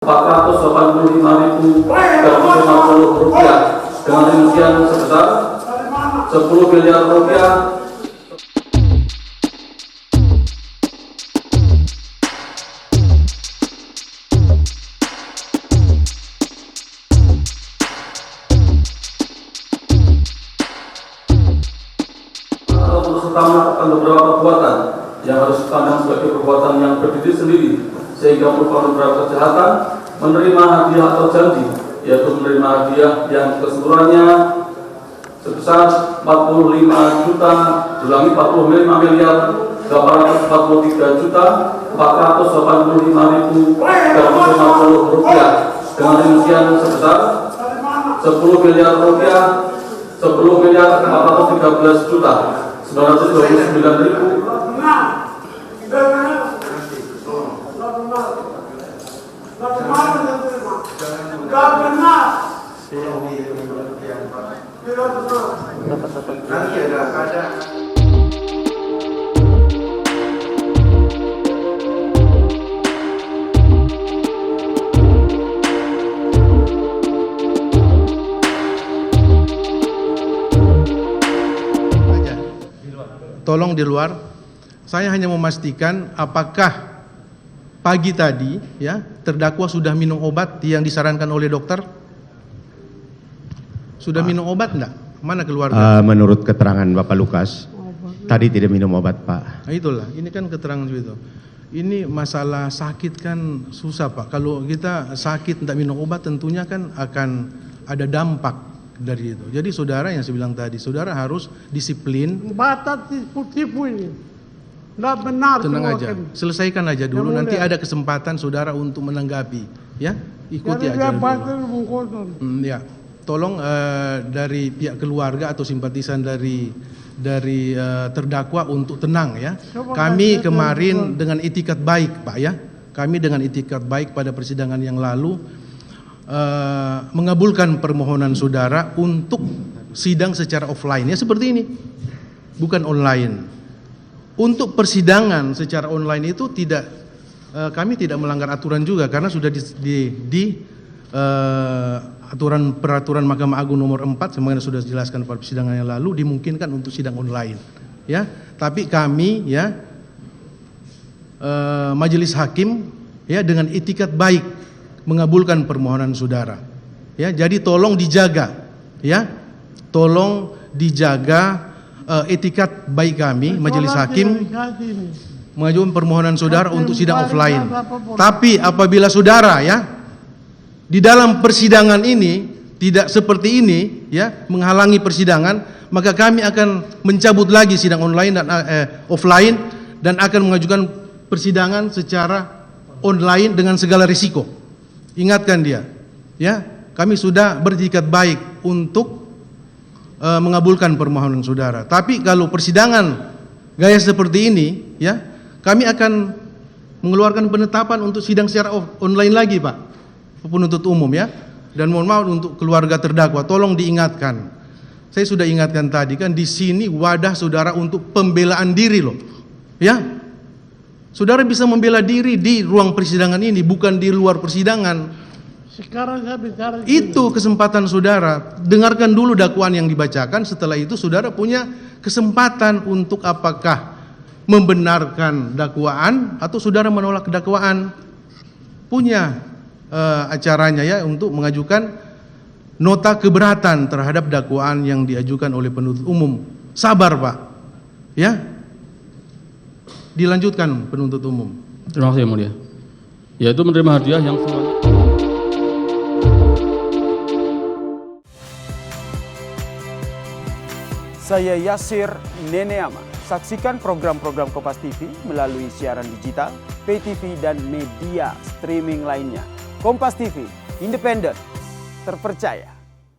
Rp485.350 dengan rincian sebesar 10 miliar rupiah. Utama akan beberapa perbuatan yang harus dipandang sebagai perbuatan yang berdiri sendiri sehingga merupakan beberapa kejahatan menerima hadiah atau janji, yaitu menerima hadiah yang keseluruhannya sebesar 45 miliar 843.485.350 rupiah dengan rincian sebesar 10 miliar rupiah 10 miliar 413 juta 929.000. Tolong di luar. Saya hanya memastikan apakah pagi tadi ya terdakwa sudah minum obat yang disarankan oleh dokter? Sudah minum obat enggak? Mana keluarga? Menurut keterangan Bapak Lukas, tadi tidak minum obat, Pak. Nah, itulah, ini kan keterangan itu. Ini masalah sakit kan susah, Pak. Kalau kita sakit tidak minum obat tentunya kan akan ada dampak dari itu. Jadi saudara yang saya bilang tadi, saudara harus disiplin. Batas tipu ini, tidak benar. Tenang aja, selesaikan aja dulu. Nanti ada kesempatan saudara untuk menanggapi, ya. Ikuti aja dulu. Ya, tolong dari pihak keluarga atau simpatisan dari terdakwa untuk tenang, ya. Kami kemarin dengan itikat baik, Pak, ya. Kami dengan itikat baik pada persidangan yang lalu mengabulkan permohonan saudara untuk sidang secara offline, ya seperti ini, bukan online. Untuk persidangan secara online itu tidak, kami tidak melanggar aturan juga karena sudah di peraturan Mahkamah Agung nomor 4 sebagaimana sudah dijelaskan pada persidangan yang lalu dimungkinkan untuk sidang online, ya. Tapi kami, ya, majelis hakim, ya, dengan itikat baik mengabulkan permohonan saudara, ya. Jadi tolong dijaga, ya, tolong dijaga etikat baik kami majelis hakim mengajukan permohonan saudara untuk sidang offline. Tapi apabila saudara, ya, di dalam persidangan ini tidak seperti ini, ya, menghalangi persidangan, maka kami akan mencabut lagi sidang online dan offline dan akan mengajukan persidangan secara online dengan segala risiko. Ingatkan dia, ya, kami sudah beretikat baik untuk mengabulkan permohonan saudara. Tapi kalau persidangan gaya seperti ini, ya, kami akan mengeluarkan penetapan untuk sidang secara online lagi, Pak penuntut umum, ya. Dan mohon maaf untuk keluarga terdakwa, tolong diingatkan. Saya sudah ingatkan tadi kan di sini wadah saudara untuk pembelaan diri loh, ya. Saudara bisa membela diri di ruang persidangan ini, bukan di luar persidangan. Sekarang saya bicara itu kesempatan saudara. Dengarkan dulu dakwaan yang dibacakan. Setelah itu saudara punya kesempatan untuk apakah membenarkan dakwaan atau saudara menolak dakwaan. Punya acaranya, ya, untuk mengajukan nota keberatan terhadap dakwaan yang diajukan oleh penuntut umum. Sabar, Pak, ya. Dilanjutkan penuntut umum. Terima kasih, yang mulia. Yaitu menerima hadiah yang Saya Yasir Neneama. Saksikan program-program Kompas TV melalui siaran digital, pay TV dan media streaming lainnya. Kompas TV, independen, terpercaya.